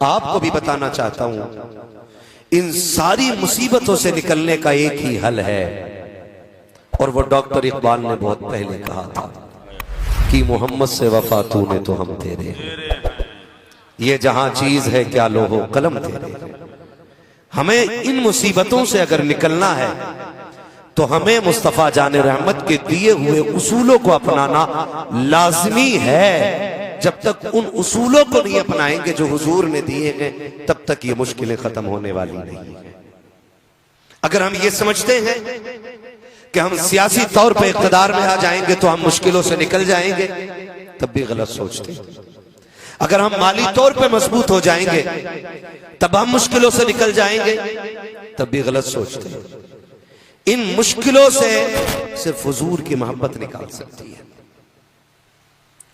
आपको भी बताना चाहता हूं, इन सारी मुसीबतों से निकलने का एक ही हल है, और वो डॉक्टर इकबाल ने बहुत पहले कहा था कि मोहम्मद से वफा तूने तो हम तेरे, ये जहां चीज है क्या लोहो कलम तेरे। हमें इन मुसीबतों से अगर निकलना है तो हमें मुस्तफा जाने रहमत के दिए हुए उसूलों को अपनाना लाजमी है। जब तक उन उसूलों को नहीं अपनाएंगे जो हुजूर ने दिए हैं, तब तक ये मुश्किलें खत्म होने वाली नहीं है। अगर हम ये समझते हैं कि हम सियासी तौर पे इक़्तिदार में आ जाएंगे तो हम मुश्किलों से निकल जाएंगे, तब भी गलत सोचते हैं। अगर हम माली तौर पे मजबूत हो जाएंगे तब हम मुश्किलों से निकल जाएंगे, तब भी गलत सोचते हैं। इन मुश्किलों से सिर्फ हुजूर की मोहब्बत निकाल सकती है,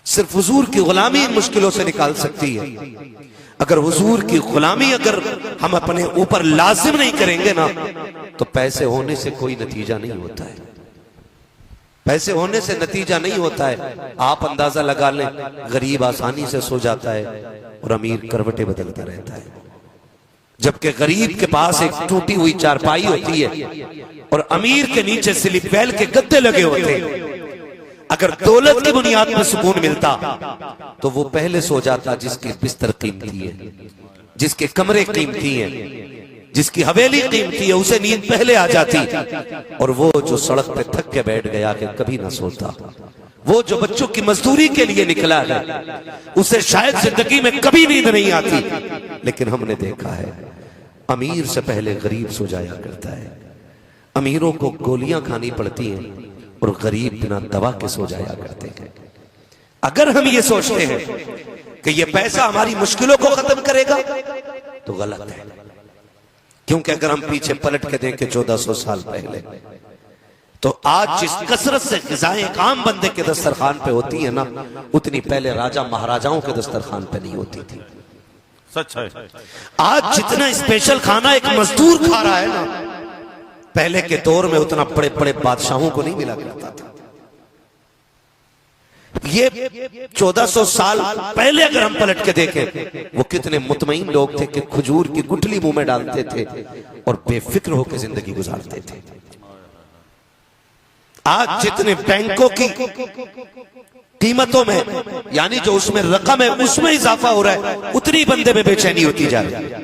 सिर्फ हुजूर की गुलामी इन मुश्किलों से निकाल सकती है। अगर हुजूर की गुलामी अगर हम अपने ऊपर लाजिम नहीं करेंगे ना, तो पैसे होने से कोई नतीजा नहीं होता है। पैसे होने से नतीजा नहीं होता है। आप अंदाजा लगा लें, गरीब आसानी से सो जाता है और अमीर करवटें बदलता रहता है, जबकि गरीब के पास एक टूटी हुई चारपाई होती है और अमीर के नीचे स्लिप वेल के गद्दे लगे होते हैं। अगर दौलत की बुनियाद पर सुकून मिलता तो वो पहले सो जाता जिसके बिस्तर कीमती है, जिसके कमरे कीमती हैं, जिसकी हवेली कीमती है, उसे नींद पहले आ जाती। और वो जो सड़क पे थक के बैठ गया कि कभी ना सोता, वो जो बच्चों की मजदूरी के लिए निकला है, उसे शायद जिंदगी में कभी नींद नहीं आती। लेकिन हमने देखा है अमीर से पहले गरीब सो जाया करता है। अमीरों को गोलियां खानी पड़ती हैं और गरीब बिना दवा के सो जाया करते हैं। अगर हम ये सोचते हैं कि ये पैसा हमारी मुश्किलों को खत्म करेगा तो गलत है, क्योंकि अगर हम पीछे पलट के देखें 1400 साल पहले, तो आज जिस कसरत से ग़िज़ाएं एक आम बंदे के दस्तरखान पे होती है ना, उतनी पहले राजा महाराजाओं के दस्तरखान पे नहीं होती थी। सच है। आज जितना स्पेशल खाना एक मजदूर खा रहा है ना, पहले के दौर में उतना बड़े बड़े बादशाहों को नहीं मिला करता था। ये 1400 साल पहले अगर हम पलट के देखें, वो कितने मुतमईन लोग थे कि खजूर की गुठली मुंह में डालते थे और बेफिक्र होकर जिंदगी गुजारते थे। आज जितने बैंकों की कीमतों में, यानी जो उसमें रकम है, उसमें इजाफा हो रहा है, उतनी बंदे में बेचैनी होती जा रही है,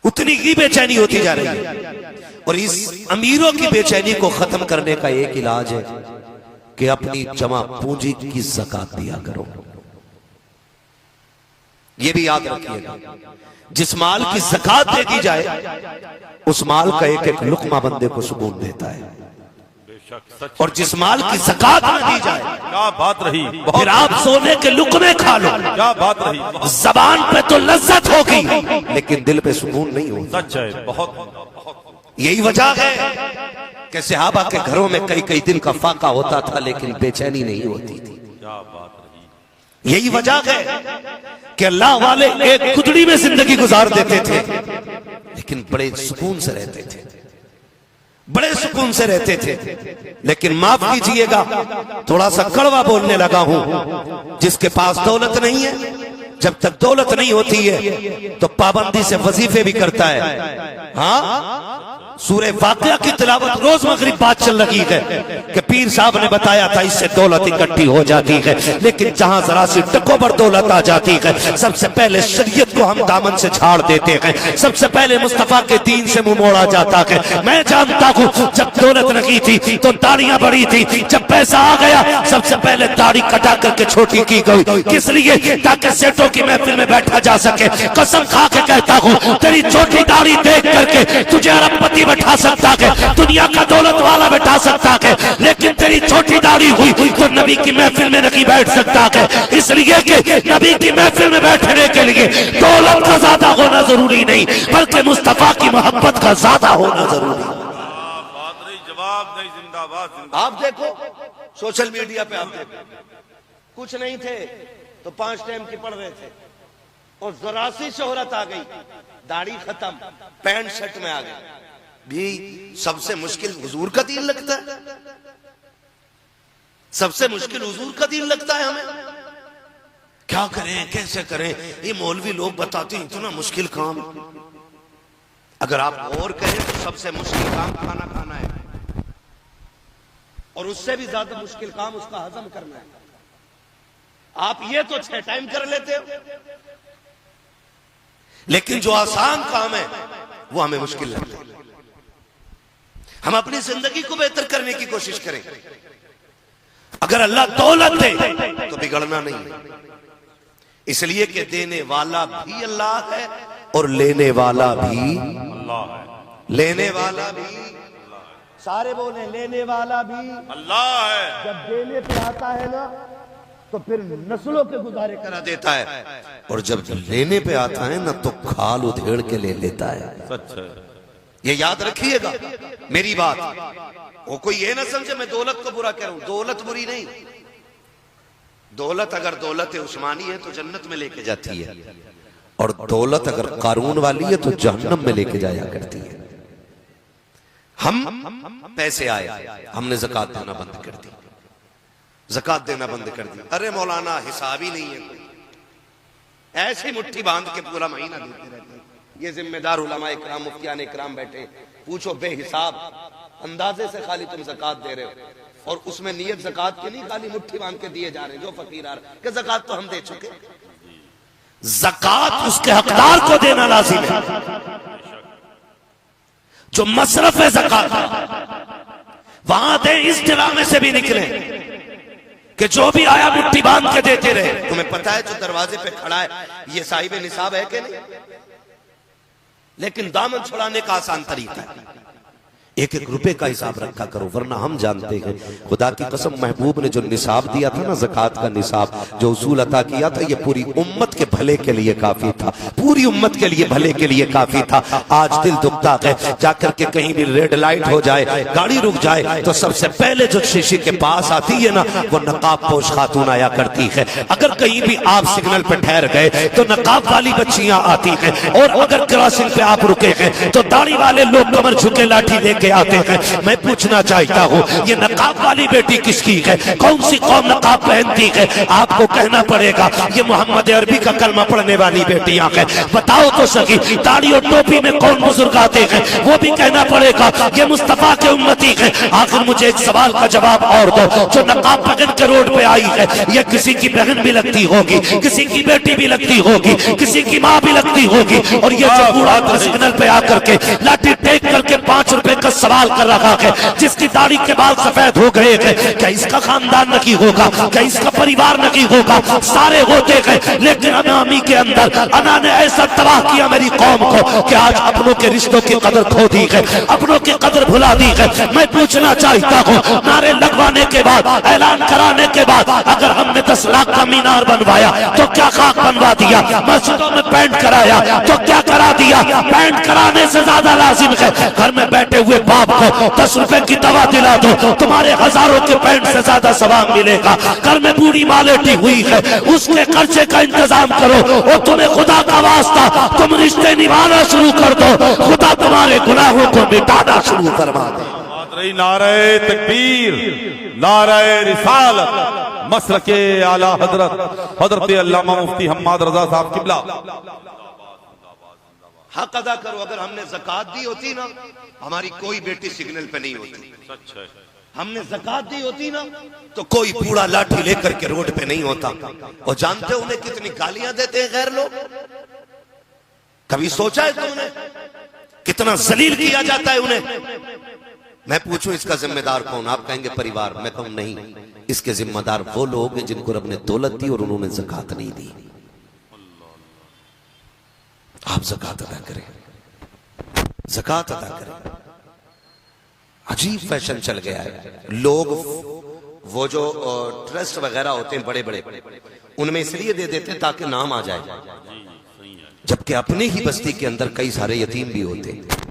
उतनी ही बेचैनी होती जा रही है। और इस अमीरों की बेचैनी को खत्म करने का एक इलाज है कि अपनी जमा पूंजी की ज़कात दिया करो। यह भी याद रखिएगा, जिस माल की ज़कात दे दी जाए उस माल का एक एक लुक्मा बंदे को सुकून देता है, और जिस माल की ज़कात न दी जाए, क्या बात रही, फिर आप सोने के लुक्मे खा लो, क्या बात रही, जबान पे तो लज्जत होगी लेकिन दिल पे सुकून नहीं होगा। सच है। बहुत यही वजह है कि सहाबा के घरों में कई कई दिन का फाका होता था लेकिन बेचैनी नहीं होती थी। क्या बात रही। यही वजह है कि अल्लाह वाले एक कुदड़ी में जिंदगी गुजार देते थे लेकिन बड़े सुकून से रहते थे, बड़े सुकून से रहते थे। लेकिन माफ कीजिएगा, थोड़ा सा कड़वा बोलने लगा हूं, जिसके पास दौलत नहीं है, जब तक दौलत नहीं होती है तो पाबंदी से वजीफे भी करता है। हाँ, सूरह वाक़िया की तिलावत रोज मगरिब बात चल रही है कि पीर साहब ने बताया था इससे दौलत इकट्ठी हो जाती है, लेकिन जहां जरा सी टकों पर दौलत आ जाती है, सबसे पहले शरीयत को हम दामन से झाड़ देते हैं, सबसे पहले मुस्तफा के दीन से मुंह मोड़ा जाता है। मैं जानता हूं जब दौलत नहीं थी तो दाढ़ियां बड़ी थी, जब पैसा आ गया सबसे पहले दाढ़ी कटा करके छोटी की गई, किस लिए? ताकि सेठों की महफिल में बैठा जा सके। कसम खा के कहता हूं, तेरी छोटी दाढ़ी देख करके तुझे अरबपति बैठा सकता है, दुनिया का दौलत वाला बैठा सकता है, लेकिन तेरी छोटी दाढ़ी हुई तो नबी की महफिल में नहीं बैठ सकता है। इसलिए कि नबी की महफिल में बैठने के लिए दौलत का ज्यादा होना जरूरी नहीं, बल्कि मुस्तफा की मोहब्बत का ज्यादा होना जरूरी है। जवाब नहीं, जिंदाबाद। आप देखो सोशल मीडिया पे, आप देखो कुछ नहीं थे तो 5 टाइम की पढ़ रहे थे और जरा सी शोहरत आ गई, दाढ़ी खत्म, पैंट शर्ट में आ गए। भी सबसे मुश्किल हुजूर का दीन लगता है, सबसे मुश्किल हुजूर का दीन लगता है हमें क्या करें, कैसे करें? ये मौलवी लोग बताते हैं इतना मुश्किल काम। अगर आप और कहें तो सबसे मुश्किल काम खाना खाना है, और उससे भी ज्यादा मुश्किल काम उसका हजम करना है। आप ये तो 6 टाइम कर लेते हो, लेकिन जो आसान काम है वो हमें मुश्किल लगता है। हम अपनी जिंदगी को बेहतर करने की कोशिश करें। अगर अल्लाह दौलत दे तो बिगड़ना नहीं, इसलिए कि देने वाला भी अल्लाह है और लेने वाला भी अल्लाह है, लेने वाला भी। सारे बोले लेने वाला भी अल्लाह है। जब देने पे आता है ना तो फिर नस्लों के गुजारे करा देता है, और जब लेने पे आता है ना तो खाल उधेड़ के ले लेता है। सच है। ये याद रखिएगा मेरी बात। वो कोई ये ना समझे मैं दौलत को बुरा कह रहा हूं। दौलत बुरी नहीं। दौलत अगर दौलत उस्मानी है तो जन्नत में लेके जाती है, और दौलत अगर कारून वाली है तो जहन्नम में लेके जाया करती है। हम पैसे आए, हमने ज़कात देना बंद कर दी, ज़कात देना बंद कर दी। अरे मौलाना हिसाब ही नहीं है कोई, ऐसी मुट्ठी बांध के पूरा महीना देते रहते हैं। ये जिम्मेदार उलमा इकराम, मुफ्तियान इकराम बैठे, पूछो बेहिसाब अंदाजे से खाली तुम ज़कात दे रहे हो, और उसमें नियत ज़कात की नहीं, खाली मुट्ठी बांध के दिए जा रहे हैं। जो फकीर आ रहे कि ज़कात तो हम दे चुके। ज़कात उसके हकदार को देना लाजिम है। जो मसरफ है ज़कात वहां दे, इस ड्रामे से भी निकले कि जो भी आया मुट्ठी बांध के देते रहे। तुम्हें पता है जो दरवाजे पे खड़ा है ये साहिब निसाब है कि नहीं? लेकिन दामन छुड़ाने का आसान तरीका है, 1-1 रुपए का हिसाब रखा करो, वरना हम जानते हैं खुदा की कसम महबूब ने जो निसाब दिया था ना, ज़कात का निसाब जो उसूल अता किया था, ये पूरी उम्मत के भले के लिए काफी था, पूरी उम्मत के लिए भले के लिए काफी था। आज दिल दुखता है, जाकर के कहीं भी रेड लाइट हो जाए, गाड़ी रुक जाए, तो सबसे पहले जो शीशे के पास आती है ना वो नकाब पोश खातून आया करती है। अगर कहीं भी आप सिग्नल पे ठहर गए तो नकाब वाली बच्चियां आती हैं, और अगर क्रॉसिंग पे आप रुके हैं तो दाढ़ी वाले लोग कमर झुके लाठी लेके आते हैं। मैं पूछना चाहता हूँ ये नकाब वाली बेटी किसकी है? कौन सी कौम नकाब पहनती है? आपको कहना पड़ेगा ये मोहम्मद अरबी का कलमा पढ़ने वाली बेटियां हैं। बताओ तो सही दाढ़ी और टोपी में कौन बुजुर्ग आते हैं? वो भी कहना पड़ेगा ये मुस्तफा के उम्मती है। आखिर मुझे एक सवाल का जवाब और दो, जो नकाब पहन के रोड पे आई है ये किसी की बहन भी लगती होगी, किसी की बेटी भी लगती होगी, किसी की माँ भी लगती होगी, और ये जो बूढ़ा सिग्नल पे आकर के लाठी टेक करके 5 रुपए का सवाल कर रहा है, जिसकी दाढ़ी के बाल सफेद हो गए हैं, क्या इसका खानदान नहीं होगा? क्या इसका परिवार नहीं होगा? सारे होते हैं, लेकिन अनामी के अंदर अना ने ऐसा तबाह किया मेरी कौम को कि आज अपनों के रिश्तों की कदर खो दी है, अपनों की कदर भुला दी है। मैं पूछना चाहता हूँ नारे लगवाने के बाद, ऐलान कराने के बाद, अगर हमने 10 लाख का मीनार बनवाया तो क्या खाक बनवा दिया? मस्जिदों में पेंट कराया तो क्या करा दिया? पेंट कराने से ज्यादा लाजिम है घर में बैठे हुए बाप को 10 रुपए की दवा दिला दो, तुम्हारे हजारों के पेंट से ज्यादा सवाब मिलेगा। घर में बूढ़ी माँ लेटी हुई है, उसके खर्चे का इंतजाम करो, और तुम्हें खुदा का वास्ता तुम रिश्ते निभाना शुरू कर दो, खुदा तुम्हारे गुनाहों को मिटाना शुरू करवा दे। नारे तकबीर, नारे रिसालत, मसलके आला हजरत हजरत अल्लामा मुफ्ती हम्माद रजा साहब किबला। हक अदा करो। अगर हमने ज़कात दी होती ना हमारी कोई बेटी सिग्नल पे नहीं होती। सच है। हमने ज़कात दी होती ना तो कोई बूढ़ा लाठी लेकर के रोड पे नहीं होता। और जानते हो उन्हें कितनी गालियां देते हैं गैर लोग? कभी सोचा है तुमने कितना जलील किया जाता है उन्हें? मैं पूछूं इसका जिम्मेदार कौन? आप कहेंगे परिवार। मैं कहूं नहीं, इसके जिम्मेदार वो लोग हैं जिनको रब ने दौलत दी और उन्होंने ज़कात नहीं दी। आप ज़कात अदा करें, ज़कात अदा करें। अजीब फैशन चल गया है। लोग वो जो ट्रस्ट वगैरह होते हैं बड़े बड़े, उनमें इसलिए दे देते हैं ताकि नाम आ जाए, जबकि अपने ही बस्ती के अंदर कई सारे यतीम भी होते हैं,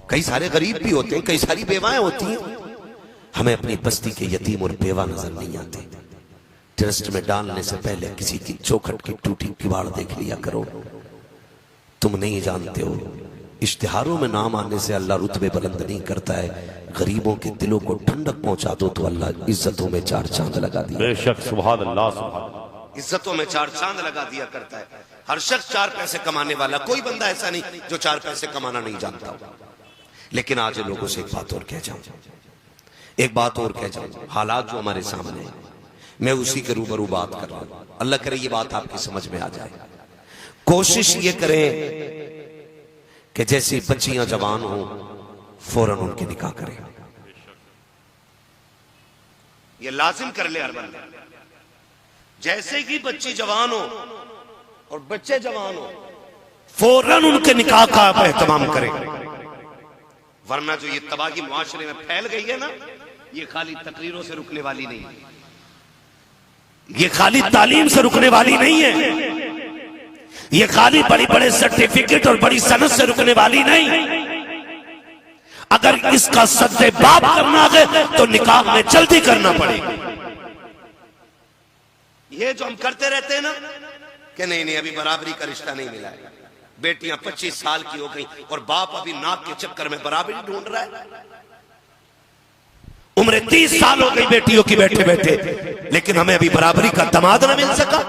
कई सारे गरीब भी होते हैं, कई सारी बेवाएं होती हैं। हमें अपनी बस्ती के यतीम और बेवा नजर नहीं आते। ट्रस्ट में डालने से पहले किसी की चौखट की टूटी किवाड़ देख लिया करो। तुम नहीं जानते हो इश्तिहारों में नाम आने से अल्लाह रुतबे बुलंद नहीं करता है, गरीबों के दिलों को ठंडक पहुंचा दो तो अल्लाह इज्जतों में 4 चांद लगा दिया। बेशक, सुभान अल्लाह, सुभान। इज्जतों में चार चांद लगा दिया करता है। हर शख्स चार पैसे कमाने वाला, कोई बंदा ऐसा नहीं जो चार पैसे कमाना नहीं जानता हो। लेकिन आज लोगों से एक बात और कह जाऊं, एक बात और कह जाऊं, हालात जो हमारे सामने है, मैं उसी के रूबरू बात कर रहा हूं। अल्लाह करे ये बात आपकी समझ में आ जाए। कोशिश ये करें कि जैसी बच्चियां जवान हो फौरन उनके निकाह करें। ये लाजिम कर ले हर बंदा, जैसे कि बच्ची जवान हो और बच्चे जवान हो फौरन उनके निकाह का आप एहतमाम करें। वरना जो ये तबाही मुआशरे में फैल गई है ना, ये खाली तकरीरों से रुकने वाली नहीं है, ये खाली तालीम से रुकने वाली नहीं है, ये खाली बड़ी बड़े सर्टिफिकेट और बड़ी सनद से रुकने वाली नहीं। अगर इसका सद्दे बाप करना है तो निकाह में जल्दी करना पड़ेगा। ये जो हम करते रहते हैं ना कि नहीं नहीं अभी बराबरी का रिश्ता नहीं मिला है, बेटियां 25 साल की हो गई और बाप अभी नाक के चक्कर में बराबरी ढूंढ रहा है। उम्र 30 साल हो गई बेटियों की बैठे बैठे, लेकिन हमें अभी बराबरी का दमाद ना मिल सका।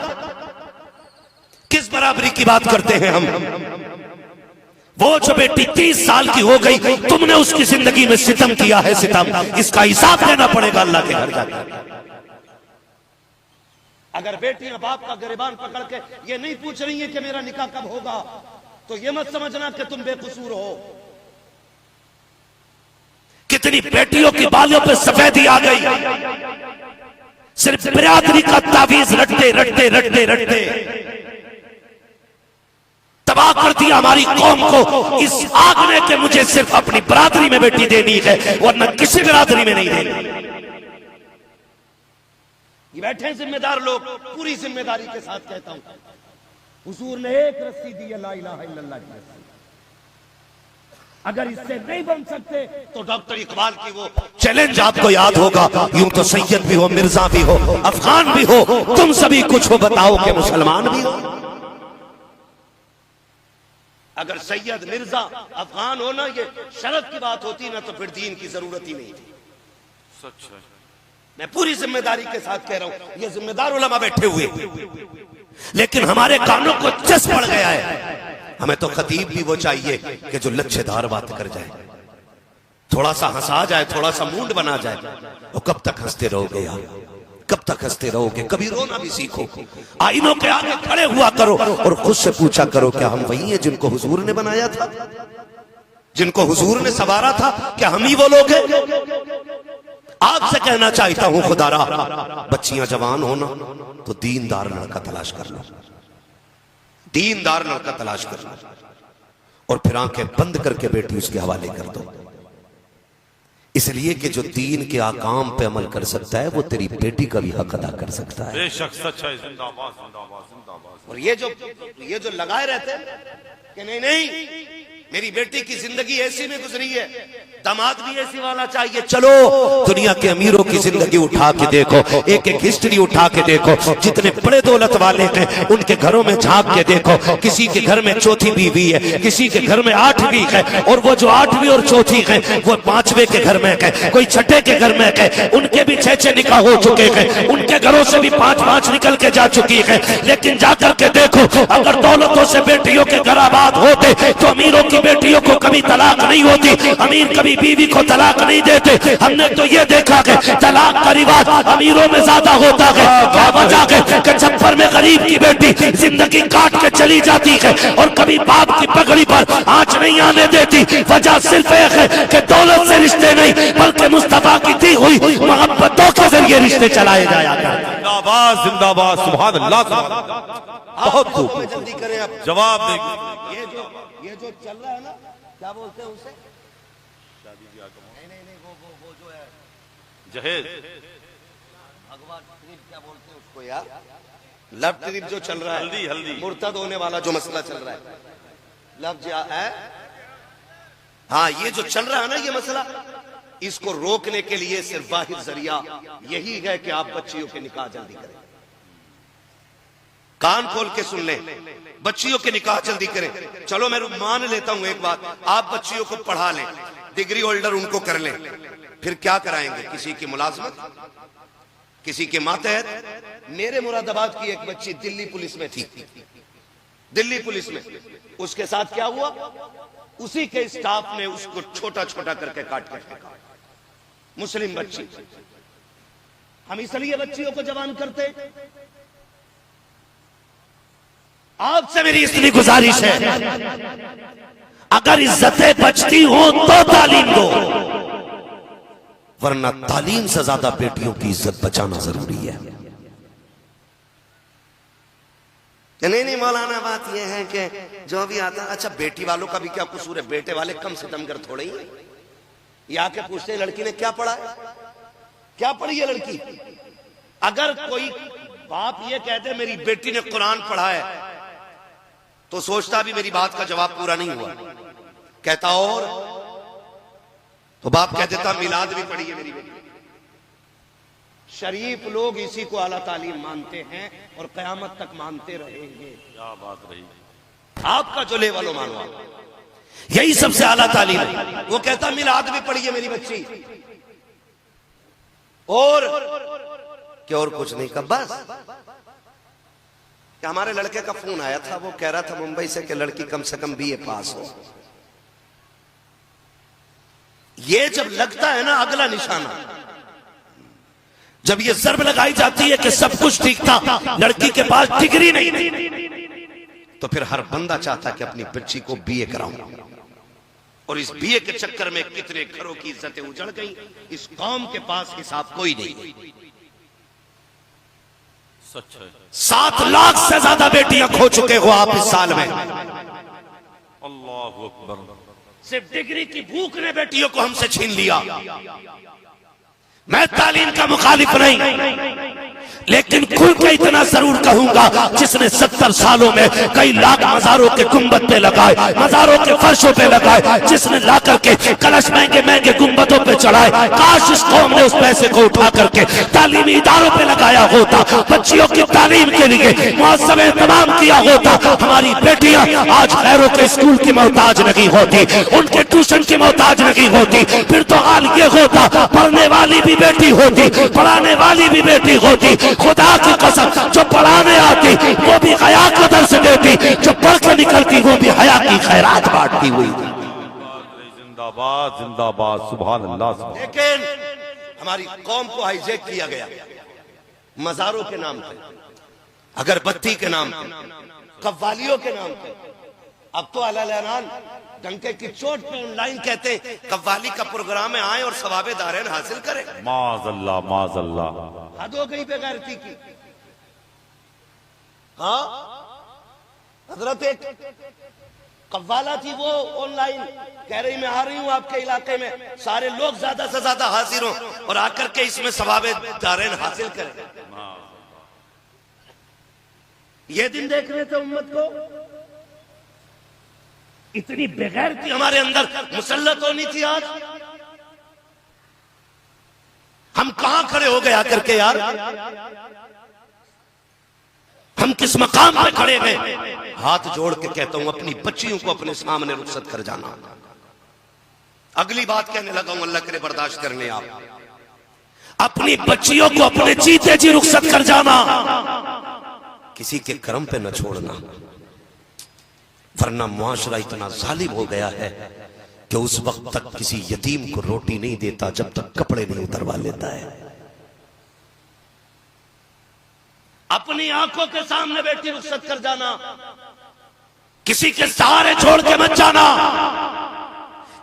किस बराबरी की बात करते हैं हम? वो जो बेटी 30 साल की हो गई, तुमने उसकी जिंदगी में सितम किया है, सितम, इसका हिसाब देना पड़ेगा अल्लाह के घर जाकर। अगर बेटियां बाप का गिरबान पकड़ के ये नहीं पूछ रही है कि मेरा निकाह कब होगा, तो ये मत समझना कि तुम बेकसूर हो। कितनी बेटियों की बालों पे सफेदी आ गई, सिर्फ बिरादरी का तावीज रटते रटते रटते रटते तबाह कर दिया हमारी कौम को। इस आग ने कि मुझे सिर्फ अपनी बरादरी में बेटी देनी है, वरना किसी बरादरी में नहीं देनी। ये बैठे जिम्मेदार लोग, पूरी जिम्मेदारी के साथ कहता हूं, हुजूर ने एक रस्सी दी है, ला इलाहा इल्लल्लाह की रस्सी। अगर इससे नहीं बन सकते तो डॉक्टर इकबाल की वो चैलेंज आपको याद होगा, यूं तो सैयद भी हो, मिर्जा भी हो, अफगान भी हो, तुम सभी कुछ हो, बताओ कि मुसलमान भी हो। अगर सैयद मिर्जा अफगान हो ना, ये शरफ की बात होती ना, तो फिर दीन की जरूरत ही नहीं थी। सच है, मैं पूरी जिम्मेदारी के साथ कह रहा हूं, ये जिम्मेदार उलमा बैठे हुए, लेकिन हमारे कानों को चस पड़ गया है। हमें तो खतीब भी वो चाहिए कि जो लच्छेदार बात कर जाए, थोड़ा सा हंसा जाए, थोड़ा सा मूड बना जाए। और कब तक हंसते रहोगे यार, कब तक हंसते रहोगे? कभी रोना भी सीखो, आईनों के आगे खड़े हुआ करो और खुद से पूछा करो, क्या हम वही हैं जिनको हुजूर ने बनाया था, जिनको हुजूर ने संवारा था? क्या हम ही वो लोग हैं? आपसे कहना चाहता हूं खुदारा, बच्चियां जवान हो ना तो दीनदार लड़का तलाश करना, दीनदार लड़का तलाश करना, और फिर आंखें बंद करके बेटी उसके हवाले कर दो। इसलिए कि जो दीन के आकाम पे अमल कर सकता है वो तेरी बेटी का भी हक अदा कर सकता है। बेशक सच है, जिंदाबाद जिंदाबाद जिंदाबाद। और ये जो लगाए रहते हैं कि नहीं नहीं मेरी बेटी की जिंदगी ऐसी में गुजरी है, दामाद भी ऐसी वाला चाहिए। चलो दुनिया के अमीरों की जिंदगी उठा के देखो, एक एक हिस्ट्री उठा के देखो, जितने बड़े दौलत वाले हैं उनके घरों में झांक के देखो, किसी के घर में चौथी बीवी है, किसी के घर में 8वीं है, और वो जो 8वीं और चौथी है वो 5वें के घर में है, कोई 6ठे के घर में है, उनके भी 6 निकाह हो चुके हैं, उनके घरों से भी 5 निकल के जा चुकी है। लेकिन जाकर के देखो, अगर दौलतों से बेटियों के घर आबाद होते तो अमीरों की बेटियों को कभी तलाक नहीं होती, अमीर कभी बीवी को तलाक नहीं देते। हमने तो ये देखा है तलाक का रिवाज अमीरों में ज्यादा होता है। क्या वजह है कि छप्पर में गरीब की बेटी जिंदगी काट के चली जाती है और कभी बाप की पगड़ी पर आंच नहीं आने देती। वजह सिर्फ एक है कि दौलत से रिश्ते नहीं बल्कि मुस्तफा की दी हुई मोहब्बतों के जरिए रिश्ते चलाए जाया करते। जिंदाबाद जिंदाबाद, सुभान अल्लाह। बहुत खूब, जल्दी करें अब जवाब देंगे। ये जो चल रहा है ना, क्या बोलते हैं उसे? नहीं वो जो है जहेज, भगवान ट्रिप क्या बोलते हैं उसको यार, लव ट्रिप जो चल रहा है, हल्दी हल्दी मुर्तद होने वाला जो मसला चल रहा है, लव है, हाँ ये जो चल रहा है ना ये मसला, इसको रोकने के लिए सिर्फ वाहिद जरिया यही है कि आप बच्चियों के निकाह जल्दी करें। कान खोल के सुन लें, बच्चियों के निकाह जल्दी करें। चलो मैं मान लेता हूं एक बात, आप बच्चियों को पढ़ा लें, डिग्री होल्डर उनको कर लें, फिर क्या कराएंगे? किसी की मुलाजमत, किसी के मातहत मेरे मुरादाबाद की एक बच्ची दिल्ली पुलिस में थी, दिल्ली पुलिस में। उसके साथ क्या हुआ, उसी के स्टाफ ने उसको छोटा छोटा करके काट कर फेंका। मुस्लिम बच्ची। हम इसलिए बच्चियों को जवान करते। आपसे मेरी इतनी गुजारिश है, अगर इज्जतें बचती हो तो तालीम दो, वरना तालीम से ज्यादा बेटियों की इज्जत बचाना जरूरी है। नहीं मौलाना, बात यह है कि जो भी आता, अच्छा बेटी वालों का भी क्या कसूर है? बेटे वाले कम से कम कर थोड़े ही। ये आके पूछते लड़की ने क्या पढ़ा है, क्या पढ़ी है लड़की। अगर कोई बाप ये कहते मेरी बेटी ने कुरान पढ़ा है, तो सोचता भी मेरी बात का जवाब पूरा नहीं हुआ। कहता और तो बाप कह देता मिलाद भी पढ़ी है मेरी बेटी। शरीफ लोग इसी को आला तालीम मानते हैं और कयामत तक मानते रहेंगे। क्या बात रही। आपका जो लेवल हो मानो, यही सबसे आला तालीम है। वो कहता मिलाद भी पढ़ी है मेरी बच्ची, और क्या और कुछ नहीं। कब बस कि हमारे लड़के का फोन आया था, वो कह रहा था मुंबई से कि लड़की कम से कम बीए पास हो। ये जब लगता है ना अगला निशाना, जब ये ज़र्ब लगाई जाती है कि सब कुछ ठीक था, लड़की के पास डिग्री नहीं, तो फिर हर बंदा चाहता कि अपनी बच्ची को बीए कराऊं। और इस बीए के चक्कर में कितने घरों की इज्जतें उजड़ गई। इस कौम के पास हिसाब कोई नहीं। सच है। 7 लाख से ज्यादा बेटियां खो चुके हो आप इस साल में। अल्लाहु अकबर। सिर्फ डिग्री की भूख ने बेटियों को हमसे छीन लिया। मैं तालीम का मुखालिफ नहीं, लेकिन खुल के इतना जरूर कहूंगा, जिसने 70 सालों में कई लाख मजारों के गुंबद पे लगाए, मजारों के फर्शों पे लगाए, जिसने ला करके कलश महंगे महंगे गुंबदों पे चढ़ाए, काश इस कौम ने उस पैसे को उठा करके तालीमी इदारों पे लगाया होता, बच्चियों की तालीम के लिए मुअस्ससे इंतजाम किया होता। हमारी बेटियां आज गैरों के स्कूल की मोहताज नहीं होती, उनके ट्यूशन की मोहताज नहीं होती। फिर तो हाल ये होता, पढ़ने वाली भी बेटी होती, पढ़ाने वाली भी बेटी होती। खुदा की कसम, जो पढ़ाने आती वो भी हया का दर्स देती, जो पढ़ के निकलती वो भी हया की खैरात बांटती हुई। जिंदाबाद जिंदाबाद, सुभान अल्लाह। लेकिन हमारी कौम को हाईजैक किया गया मजारों के नाम पे, अगरबत्ती के नाम पे, कव्वालियों के नाम पे। अब तो अलान डंके की चोट पे ऑनलाइन कहते हैं कव्वाली का प्रोग्राम में आए और सवाबे दारैन हासिल करें। माज़अल्लाह माज़अल्लाह। हद हो गई बेगैरती की। हाँ, हजरत एक कव्वाला थी, वो ऑनलाइन कह रही मैं आ रही हूं आपके इलाके में, सारे लोग ज्यादा से ज्यादा हाजिर हों और आकर के इसमें सवाबे दारैन हासिल करें। ये दिन देखने थे उम्मत को। इतनी बेगैरती हमारे अंदर मुसल्लत होनी थी। आज हम कहां खड़े हो गए आकर के यार, हम किस मकाम पे खड़े हैं। हाथ जोड़ के कहता हूं अपनी बच्चियों को अपने सामने रुखसत कर जाना। अगली बात कहने लगा हूं, अल्लाह करे बर्दाश्त करने आप। अपनी बच्चियों को अपने जीते जी रुखसत कर जाना, किसी के कर्म पे न छोड़ना, वरना मुआशरा इतना जालिम हो गया है कि उस वक्त तक किसी यतीम को रोटी नहीं देता जब तक कपड़े नहीं उतरवा लेता है। अपनी आंखों के सामने बेटी रुखसत कर जाना, किसी के सहारे छोड़ के मत जाना।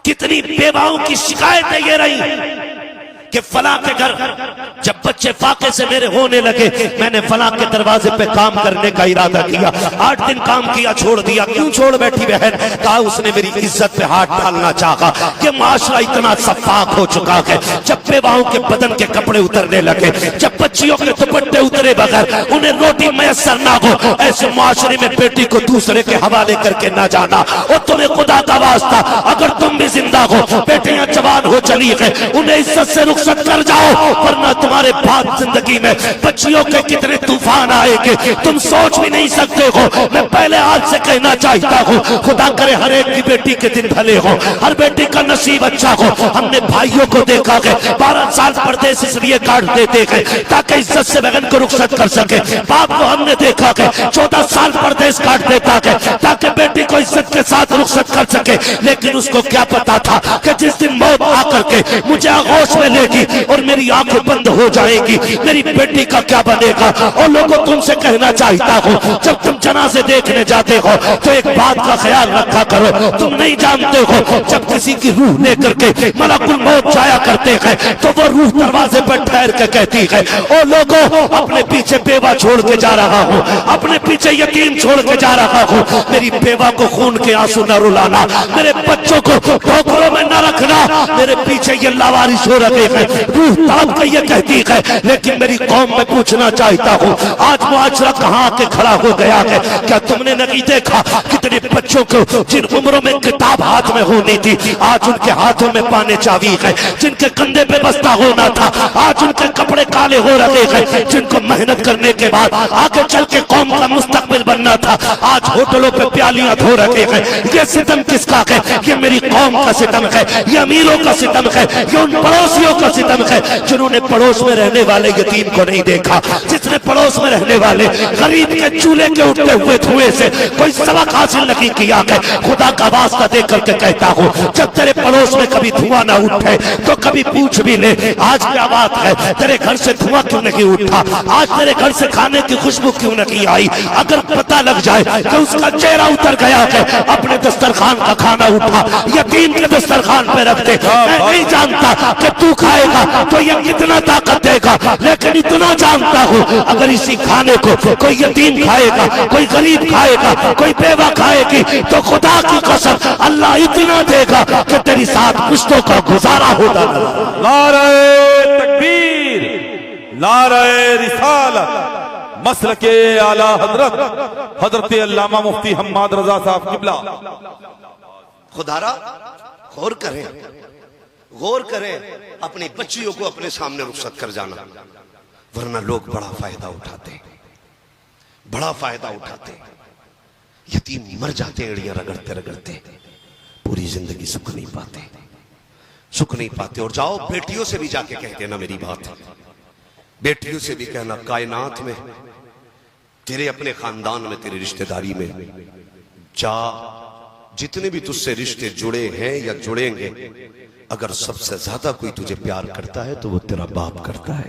कितनी बेवाओं की शिकायतें ये रही कि फलां के घर जब बच्चे फाके से मेरे होने लगे, मैंने फलां के दरवाजे पे काम करने का इरादा किया। 8 दिन काम किया, छोड़ दिया। क्यों छोड़ बैठी बहन? कहा उसने मेरी इज्जत पे हाथ डालना चाहा। कि माशरा इतना सफाक हो चुका है, जब बेवाओं के बदन के कपड़े उतरने लगे, जब बच्चियों के दुपट्टे उतरे बगैर उन्हें रोटी मैसर ना हो, ऐसे माशरे में बेटी को दूसरे के हवाले करके ना जाना। और तुम्हें खुदा का वास्ता, अगर तुम भी जिंदा हो, बेटियां जवान हो चली है, उन्हें इज्जत से रुखसत कर जाओ, वरना तुम्हारे बाद जिंदगी में बच्चियों के कितने तूफान आएंगे तुम सोच भी नहीं सकते हो। मैं पहले आज से कह कहना चाहता हूँ, खुदा करे हर एक की बेटी के दिन भले हो, हर बेटी का नसीब अच्छा हो। हमने भाइयों को देखा है 12 साल परदेश इसलिए काट देते हैं ताकि इज्जत से बहन को रुखसत कर सके। बाप को हमने देखा है 14 साल परदेश काट देता है ताकि बेटी को इज्जत के साथ रुखसत कर सके। लेकिन उसको क्या पता था कि जिस दिन मौत आकर के मुझे आगोश में लेगी और मेरी आंखें बंद हो जाएगी, मेरी बेटी का क्या बनेगा। और लोगों तुमसे कहना चाहता हूँ, जब तुम जनाजे देखने जाते हो तो एक बात का ख्याल रखा करो, तुम नहीं जानते हो जब किसी की रूह लेकर के मलकुल मौत जाया करते हैं तो वो रूह दरवाजे पर ठहर के कहती है, ओ लोगों अपने पीछे बेवा छोड़ के जा रहा हूँ, अपने पीछे यतीम छोड़ के जा रहा हूँ। मेरी बेवा को खून के आंसू न रुलाना, मेरे बच्चों को ठोकरों में न रखना, मेरे पीछे ये लावारिस हो रहे हैं। रूह तड़प के ये कहती है। लेकिन मेरी कौम में पूछना चाहता हूँ, आज मुआशरा कहाँ आके खड़ा हो गया है? क्या तुमने नहीं देखा कितने बच्चों को जिन उम्रों में किताब हाथ में होनी थी आज उनके हाथों में पाने चाबी है, जिनके कंधे पे बस्ता होना था आज उनके कपड़े काले हो रहे हैं, जिनको मेहनत करने के बाद आगे चल के कौम का मुस्तकबिल बनना था आज होटलों पे प्यालियां धो रहे हैं। ये सितम किसका है? ये मेरी कौम का सितम है, ये अमीरों का सितम है, ये उन पड़ोसियों का सितम है जिन्होंने पड़ोस में रहने वाले यतीम को नहीं देखा, जिसने पड़ोस में रहने वाले गरीब के चूल्हे के उठते हुए धुएं से कोई सबक हासिल नहीं किया है। खुदा का वास्ता दे करके कहता हूँ, जब तेरे पड़ोस में कभी धुआं ना उठे तो कभी पूछ भी ले, आज क्या बात है तेरे घर से धुआं क्यों नहीं उठा, आज तेरे घर से खाने की खुशबू क्यों नहीं आई। अगर पता लग जाए कि उसका चेहरा उतर गया है, अपने दस्तरखान का खाना उठा यतीम के दस्तरखान पे रख दे। मैं नहीं जानता कि तू खाएगा तो ये कितना ताकत देगा, लेकिन इतना जानता हूँ अगर इसी खाने को कोई यतीम खाएगा, कोई गरीब खाएगा, कोई बेवा खाएगी तो खुदा की कसम अल्लाह इतना देगा कि तेरी साथ पुश्तों का गुजारा होगा। नारे तकबीर, नारे रिसालत, मसलके आला हजरत हजरत अल्लामा मुफ्ती हम्माद रजा साहब किबला। खुदारा गौर करें, गौर करें, अपनी बच्चियों को अपने सामने रुखसत कर जाना, वरना लोग बड़ा फायदा उठाते, बड़ा फायदा उठाते। यतीम मर जाते एड़ियां रगड़ते रगड़ते, पूरी जिंदगी सुख नहीं पाते, सुख नहीं पाते। और जाओ बेटियों से भी जाके कह देना मेरी बात, बेटियों से भी कहना कायनात में तेरे अपने खानदान में तेरी रिश्तेदारी में जा, जितने भी तुझसे रिश्ते जुड़े हैं या जुड़ेंगे, अगर सबसे ज्यादा कोई तुझे प्यार करता है तो वो तेरा बाप करता है।